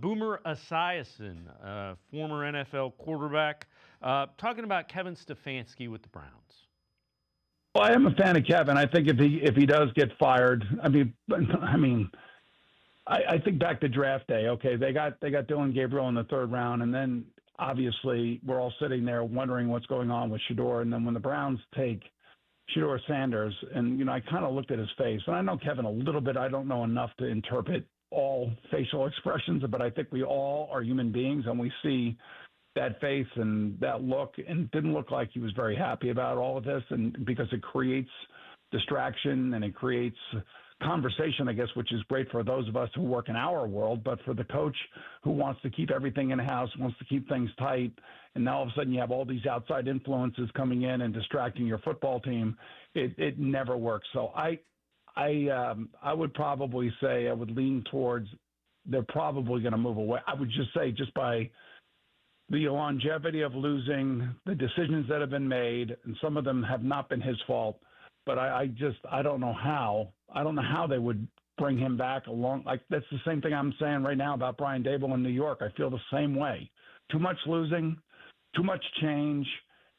Boomer Esiason, former NFL quarterback, talking about Kevin Stefanski with the Browns. Well, I am a fan of Kevin. I think if he does get fired, I think back to draft day. Okay, they got Dylan Gabriel in the third round, and then obviously we're all sitting there wondering what's going on with Shedeur. And then when the Browns take Shedeur Sanders, and I kind of looked at his face, and I know Kevin a little bit. I don't know enough to interpret all facial expressions, but I think we all are human beings, and we see that face and that look, and it didn't look like he was very happy about all of this, and because it creates distraction and it creates conversation, I guess, which is great for those of us who work in our world, but for the coach who wants to keep everything in-house, wants to keep things tight, and now all of a sudden you have all these outside influences coming in and distracting your football team, it never works. So I would probably say I would lean towards they're probably going to move away. I would just say just by the longevity of losing, the decisions that have been made, and some of them have not been his fault. But I don't know how. I don't know how they would bring him back along. Like, that's the same thing I'm saying right now about Brian Daboll in New York. I feel the same way. Too much losing, too much change,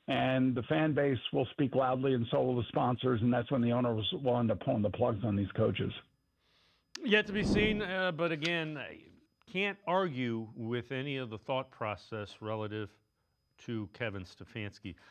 and the fan base will speak loudly, and so will the sponsors, and that's when the owner will end up pulling the plugs on these coaches. Yet to be seen, but again, can't argue with any of the thought process relative to Kevin Stefanski.